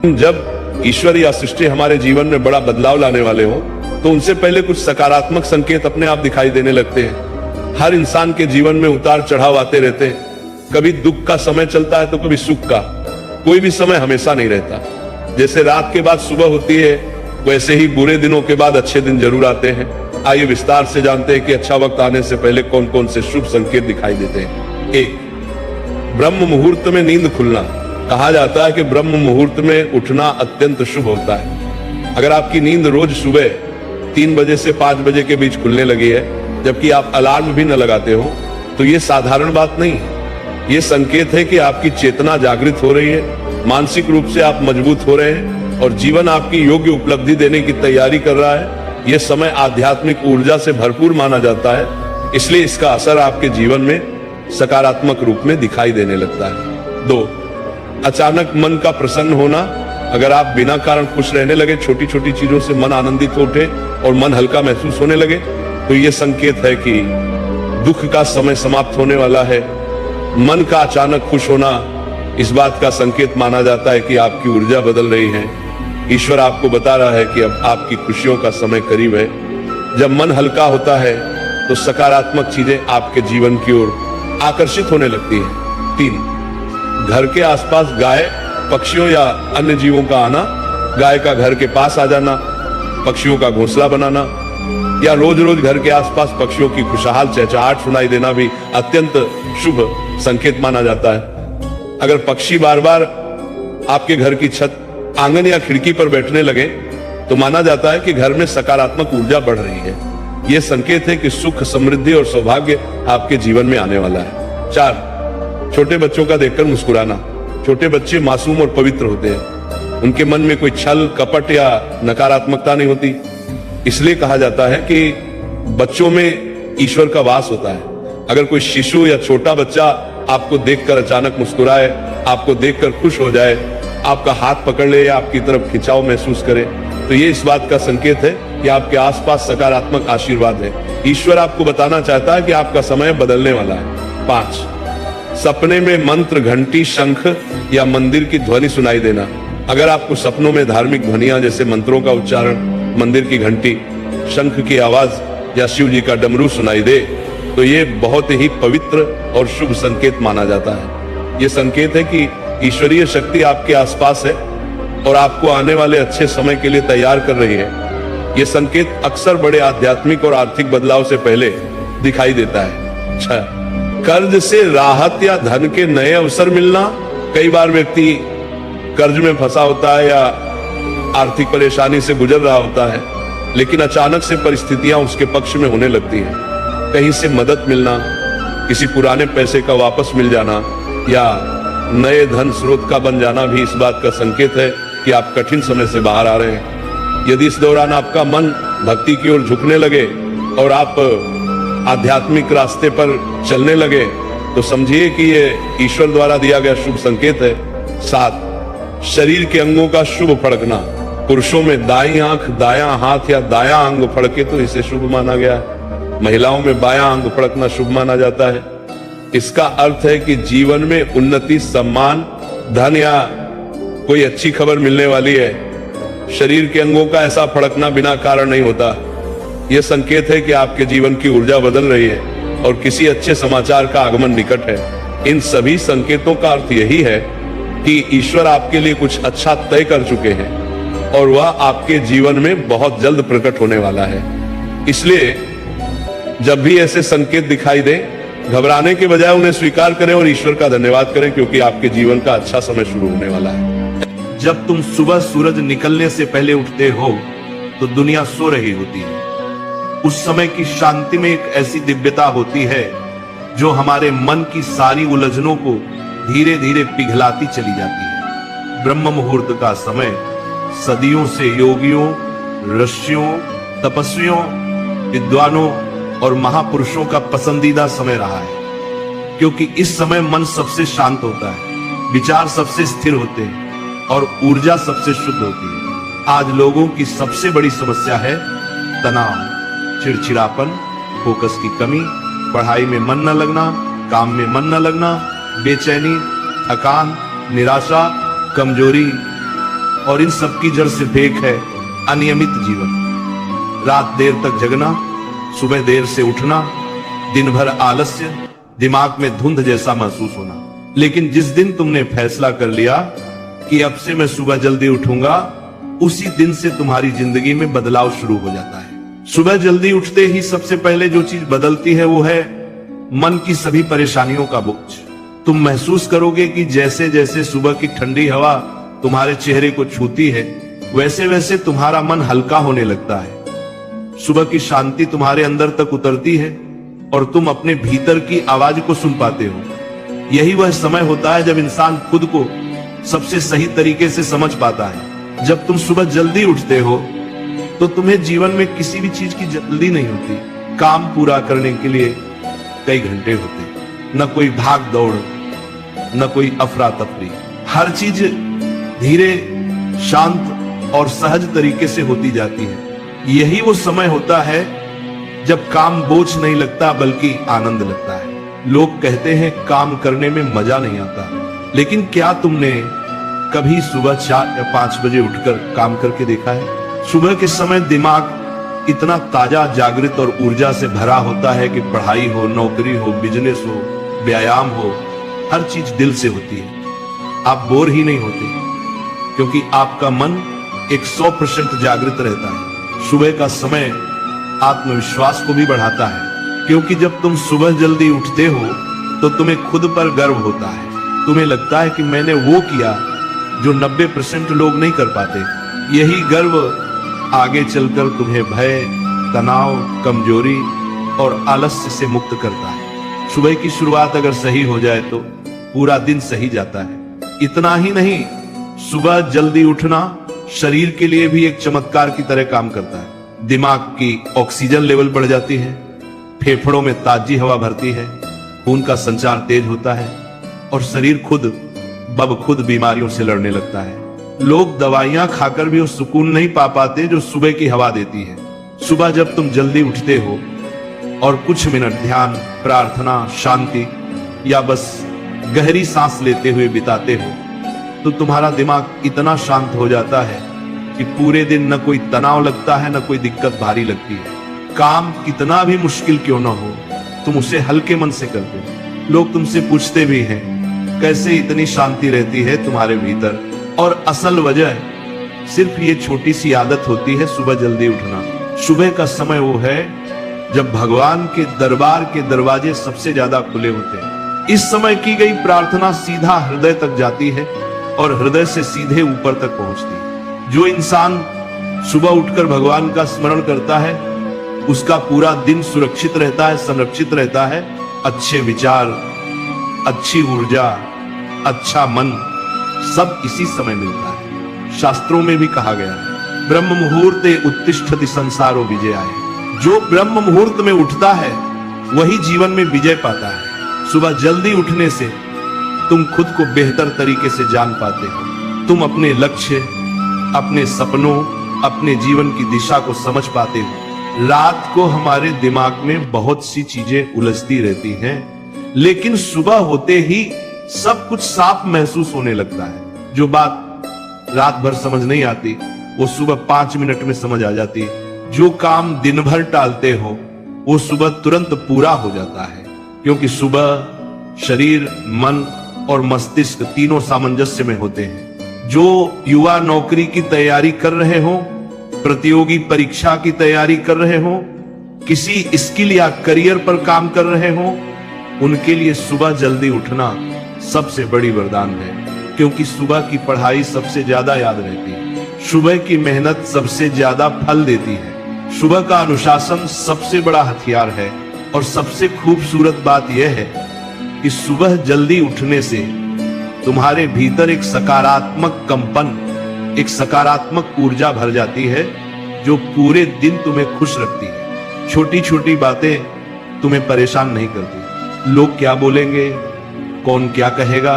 जब ईश्वर या सृष्टि हमारे जीवन में बड़ा बदलाव लाने वाले हो तो उनसे पहले कुछ सकारात्मक संकेत अपने आप दिखाई देने लगते हैं। हर इंसान के जीवन में उतार चढ़ाव आते रहते हैं। कभी दुख का समय चलता है तो कभी सुख का। कोई भी समय हमेशा नहीं रहता। जैसे रात के बाद सुबह होती है, वैसे ही बुरे दिनों के बाद अच्छे दिन जरूर आते हैं। आइए विस्तार से जानते हैं कि अच्छा वक्त आने से पहले कौन कौन से शुभ संकेत दिखाई देते हैं। 1, ब्रह्म मुहूर्त में नींद खुलना। कहा जाता है कि ब्रह्म मुहूर्त में उठना अत्यंत शुभ होता है। अगर आपकी नींद रोज सुबह 3 बजे से 5 बजे के बीच खुलने लगी है, जबकि आप अलार्म भी न लगाते हो, तो ये साधारण बात नहीं है। ये संकेत है कि आपकी चेतना जागृत हो रही है, मानसिक रूप से आप मजबूत हो रहे हैं और जीवन आपकी योग्य उपलब्धि देने की तैयारी कर रहा है। यह समय आध्यात्मिक ऊर्जा से भरपूर माना जाता है, इसलिए इसका असर आपके जीवन में सकारात्मक रूप में दिखाई देने लगता है। 2, अचानक मन का प्रसन्न होना। अगर आप बिना कारण खुश रहने लगे, छोटी छोटी चीजों से मन आनंदित हो उठे और मन हल्का महसूस होने लगे, तो यह संकेत है कि दुख का समय समाप्त होने वाला है। मन का अचानक खुश होना इस बात का संकेत माना जाता है कि आपकी ऊर्जा बदल रही है। ईश्वर आपको बता रहा है कि अब आपकी खुशियों का समय करीब है। जब मन हल्का होता है तो सकारात्मक चीजें आपके जीवन की ओर आकर्षित होने लगती है। 3, घर के आसपास गाय, पक्षियों या अन्य जीवों का आना। गाय का घर के पास आ जाना, पक्षियों का घोंसला बनाना या रोज रोज घर के आसपास पक्षियों की खुशहाल चहचहाट सुनाई देना भी अत्यंत शुभ संकेत माना जाता है। अगर पक्षी बार बार आपके घर की छत, आंगन या खिड़की पर बैठने लगे तो माना जाता है कि घर में सकारात्मक ऊर्जा बढ़ रही है। यह संकेत है कि सुख, समृद्धि और सौभाग्य आपके जीवन में आने वाला है। 4, छोटे बच्चों का देखकर मुस्कुराना। छोटे बच्चे मासूम और पवित्र होते हैं। उनके मन में कोई छल, कपट या नकारात्मकता नहीं होती। इसलिए कहा जाता है कि बच्चों में ईश्वर का वास होता है। अगर कोई शिशु या छोटा बच्चा आपको देखकर अचानक मुस्कुराए, आपको देखकर खुश हो जाए, आपका हाथ पकड़ ले या आपकी तरफ खिंचाव महसूस करे, तो ये इस बात का संकेत है कि आपके आसपास सकारात्मक आशीर्वाद है। ईश्वर आपको बताना चाहता है कि आपका समय बदलने वाला है। 5, सपने में मंत्र, घंटी, शंख या मंदिर की ध्वनि सुनाई देना। अगर आपको सपनों में धार्मिक ध्वनियां जैसे मंत्रों का उच्चारण, मंदिर की घंटी, शंख की आवाज या शिव जी का डमरू सुनाई दे, तो ये बहुत ही पवित्र और शुभ संकेत माना जाता है। ये संकेत है कि ईश्वरीय शक्ति आपके आसपास है और आपको आने वाले अच्छे समय के लिए तैयार कर रही है। ये संकेत अक्सर बड़े आध्यात्मिक और आर्थिक बदलाव से पहले दिखाई देता है। 6, कर्ज से राहत या धन के नए अवसर मिलना। कई बार व्यक्ति कर्ज में फंसा होता है या आर्थिक परेशानी से गुजर रहा होता है, लेकिन अचानक से परिस्थितियां उसके पक्ष में होने लगती हैं। कहीं से मदद मिलना, किसी पुराने पैसे का वापस मिल जाना या नए धन स्रोत का बन जाना भी इस बात का संकेत है कि आप कठिन समय से बाहर आ रहे हैं। यदि इस दौरान आपका मन भक्ति की ओर झुकने लगे और आप आध्यात्मिक रास्ते पर चलने लगे, तो समझिए कि यह ईश्वर द्वारा दिया गया शुभ संकेत है। 7, शरीर के अंगों का शुभ फड़कना। पुरुषों में दाईं आंख, दायां हाथ या दायां अंग फड़के तो इसे शुभ माना गया है। महिलाओं में बायां अंग फड़कना शुभ माना जाता है। इसका अर्थ है कि जीवन में उन्नति, सम्मान, धन या कोई अच्छी खबर मिलने वाली है। शरीर के अंगों का ऐसा फड़कना बिना कारण नहीं होता। यह संकेत है कि आपके जीवन की ऊर्जा बदल रही है और किसी अच्छे समाचार का आगमन निकट है। इन सभी संकेतों का अर्थ यही है कि ईश्वर आपके लिए कुछ अच्छा तय कर चुके हैं और वह आपके जीवन में बहुत जल्द प्रकट होने वाला है। इसलिए जब भी ऐसे संकेत दिखाई दे, घबराने के बजाय उन्हें स्वीकार करें और ईश्वर का धन्यवाद करें, क्योंकि आपके जीवन का अच्छा समय शुरू होने वाला है। जब तुम सुबह सूरज निकलने से पहले उठते हो तो दुनिया सो रही होती है। उस समय की शांति में एक ऐसी दिव्यता होती है जो हमारे मन की सारी उलझनों को धीरे धीरे पिघलाती चली जाती है। ब्रह्म मुहूर्त का समय सदियों से योगियों, ऋषियों, तपस्वियों, विद्वानों और महापुरुषों का पसंदीदा समय रहा है, क्योंकि इस समय मन सबसे शांत होता है, विचार सबसे स्थिर होते हैं और ऊर्जा सबसे शुद्ध होती है। आज लोगों की सबसे बड़ी समस्या है तनाव, चिड़चिड़ापन, फोकस की कमी, पढ़ाई में मन न लगना, काम में मन न लगना, बेचैनी, थकान, निराशा, कमजोरी और इन सब की जड़ सिर्फ एक है, अनियमित जीवन। रात देर तक जगना, सुबह देर से उठना, दिन भर आलस्य, दिमाग में धुंध जैसा महसूस होना। लेकिन जिस दिन तुमने फैसला कर लिया कि अब से मैं सुबह जल्दी उठूंगा, उसी दिन से तुम्हारी जिंदगी में बदलाव शुरू हो जाता है। सुबह जल्दी उठते ही सबसे पहले जो चीज बदलती है वो है मन की सभी परेशानियों का बोझ। तुम महसूस करोगे कि जैसे जैसे सुबह की ठंडी हवा तुम्हारे चेहरे को छूती है, वैसे वैसे तुम्हारा मन हल्का होने लगता है। सुबह की शांति तुम्हारे अंदर तक उतरती है और तुम अपने भीतर की आवाज को सुन पाते हो। यही वह समय होता है जब इंसान खुद को सबसे सही तरीके से समझ पाता है। जब तुम सुबह जल्दी उठते हो तो तुम्हें जीवन में किसी भी चीज की जल्दी नहीं होती। काम पूरा करने के लिए कई घंटे होते, न कोई भाग दौड़, न कोई अफरा तफरी। हर चीज धीरे, शांत और सहज तरीके से होती जाती है। यही वो समय होता है जब काम बोझ नहीं लगता बल्कि आनंद लगता है। लोग कहते हैं काम करने में मजा नहीं आता, लेकिन क्या तुमने कभी सुबह 4 या 5 बजे उठकर काम करके देखा है? सुबह के समय दिमाग इतना ताजा, जागृत और ऊर्जा से भरा होता है कि पढ़ाई हो, नौकरी हो, बिजनेस हो, व्यायाम हो, हर चीज दिल से होती है। आप बोर ही नहीं होते क्योंकि आपका मन 100% जागृत रहता है। सुबह का समय आत्मविश्वास को भी बढ़ाता है, क्योंकि जब तुम सुबह जल्दी उठते हो तो तुम्हें खुद पर गर्व होता है। तुम्हें लगता है कि मैंने वो किया जो 90% लोग नहीं कर पाते। यही गर्व आगे चलकर तुम्हें भय, तनाव, कमजोरी और आलस्य से मुक्त करता है। सुबह की शुरुआत अगर सही हो जाए तो पूरा दिन सही जाता है। इतना ही नहीं, सुबह जल्दी उठना शरीर के लिए भी एक चमत्कार की तरह काम करता है। दिमाग की ऑक्सीजन लेवल बढ़ जाती है, फेफड़ों में ताजी हवा भरती है, खून का संचार तेज होता है और शरीर खुद बीमारियों से लड़ने लगता है। लोग दवाइयां खाकर भी वो सुकून नहीं पा पाते जो सुबह की हवा देती है। सुबह जब तुम जल्दी उठते हो और कुछ मिनट ध्यान, प्रार्थना, शांति या बस गहरी सांस लेते हुए बिताते हो तो तुम्हारा दिमाग इतना शांत हो जाता है कि पूरे दिन न कोई तनाव लगता है, न कोई दिक्कत भारी लगती है। काम कितना भी मुश्किल क्यों ना हो, तुम उसे हल्के मन से करते हो। लोग तुमसे पूछते भी हैं कैसे इतनी शांति रहती है तुम्हारे भीतर, और असल वजह सिर्फ ये छोटी सी आदत होती है, सुबह जल्दी उठना। सुबह का समय वो है जब भगवान के दरबार के दरवाजे सबसे ज्यादा खुले होते हैं। इस समय की गई प्रार्थना सीधा हृदय तक जाती है और हृदय से सीधे ऊपर तक पहुंचती है। जो इंसान सुबह उठकर भगवान का स्मरण करता है उसका पूरा दिन सुरक्षित रहता है, संरक्षित रहता है। अच्छे विचार, अच्छी ऊर्जा, अच्छा मन सब इसी समय मिलता है। शास्त्रों में भी कहा गया है, ब्रह्म मुहूर्ते उत्तिष्ठति संसारो विजयाय। जो ब्रह्म मुहूर्त में उठता है वही जीवन में विजय पाता है। सुबह जल्दी उठने से तुम खुद को बेहतर तरीके से जान पाते हो। तुम अपने लक्ष्य, अपने सपनों, अपने जीवन की दिशा को समझ पाते हो। रात को हमारे दिमाग में बहुत सी चीजें उलझती रहती हैं, लेकिन सुबह होते ही सब कुछ साफ महसूस होने लगता है। जो बात रात भर समझ नहीं आती वो सुबह 5 मिनट में समझ आ जाती है। जो काम दिन भर टालते हो वो सुबह तुरंत पूरा हो जाता है, क्योंकि सुबह शरीर, मन और मस्तिष्क तीनों सामंजस्य में होते हैं। जो युवा नौकरी की तैयारी कर रहे हो, प्रतियोगी परीक्षा की तैयारी कर रहे हो, किसी स्किल या करियर पर काम कर रहे हो, उनके लिए सुबह जल्दी उठना सबसे बड़ी वरदान है, क्योंकि सुबह की पढ़ाई सबसे ज्यादा याद रहती है। सुबह की मेहनत सबसे ज्यादा फल देती है। सुबह का अनुशासन सबसे बड़ा हथियार है। और सबसे खूबसूरत बात यह है कि सुबह जल्दी उठने से तुम्हारे भीतर एक सकारात्मक कंपन, एक सकारात्मक ऊर्जा भर जाती है जो पूरे दिन तुम्हें खुश रखती है। छोटी छोटी बातें तुम्हें परेशान नहीं करती। लोग क्या बोलेंगे, कौन क्या कहेगा,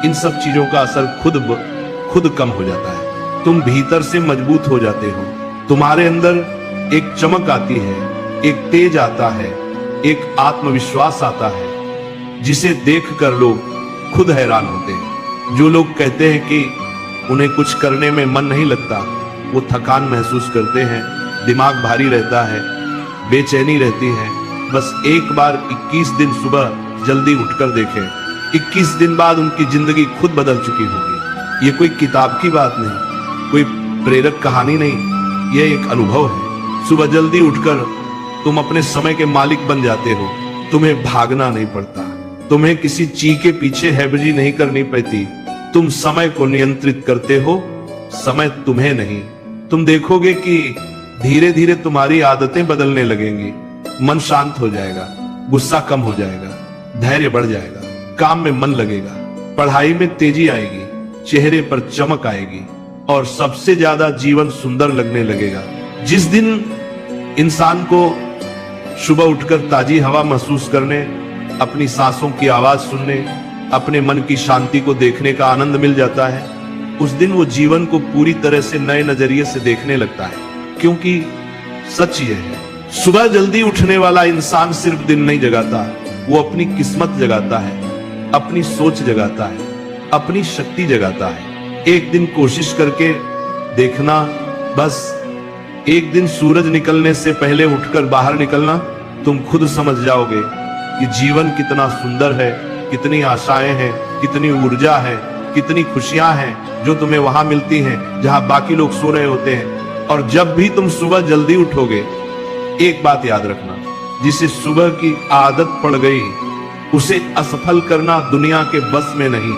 इन सब चीजों का असर खुद कम हो जाता है। तुम भीतर से मजबूत हो जाते हो। तुम्हारे अंदर एक चमक आती है, एक तेज आता है, एक आत्मविश्वास आता है जिसे देखकर लोग खुद हैरान होते हैं। जो लोग कहते हैं कि उन्हें कुछ करने में मन नहीं लगता, वो थकान महसूस करते हैं, दिमाग भारी रहता है, बेचैनी रहती है। बस एक बार 21 दिन सुबह जल्दी उठकर देखें, 21 दिन बाद उनकी जिंदगी खुद बदल चुकी होगी। ये कोई किताब की बात नहीं, कोई प्रेरक कहानी नहीं, यह एक अनुभव है। सुबह जल्दी उठकर तुम अपने समय के मालिक बन जाते हो। तुम्हें भागना नहीं पड़ता, तुम्हें किसी चीज के पीछे हैबरी नहीं करनी पड़ती। तुम समय को नियंत्रित करते हो, समय तुम्हें नहीं। तुम देखोगे कि धीरे धीरे तुम्हारी आदतें बदलने लगेंगी। मन शांत हो जाएगा, गुस्सा कम हो जाएगा, धैर्य बढ़ जाएगा, काम में मन लगेगा, पढ़ाई में तेजी आएगी, चेहरे पर चमक आएगी और सबसे ज्यादा जीवन सुंदर लगने लगेगा। जिस दिन इंसान को सुबह उठकर ताजी हवा महसूस करने, अपनी सांसों की आवाज सुनने, अपने मन की शांति को देखने का आनंद मिल जाता है, उस दिन वो जीवन को पूरी तरह से नए नजरिए से देखने लगता है। क्योंकि सच ये है, सुबह जल्दी उठने वाला इंसान सिर्फ दिन नहीं जगाता, वो अपनी किस्मत जगाता है, अपनी सोच जगाता है, अपनी शक्ति जगाता है। एक दिन कोशिश करके देखना, बस एक दिन सूरज निकलने से पहले उठकर बाहर निकलना, तुम खुद समझ जाओगे कि जीवन कितना सुंदर है, कितनी आशाएं हैं, कितनी ऊर्जा है, कितनी खुशियां हैं जो तुम्हें वहां मिलती हैं जहां बाकी लोग सो रहे होते हैं। और जब भी तुम सुबह जल्दी उठोगे, एक बात याद रखना, जिसे सुबह की आदत पड़ गई उसे असफल करना दुनिया के बस में नहीं।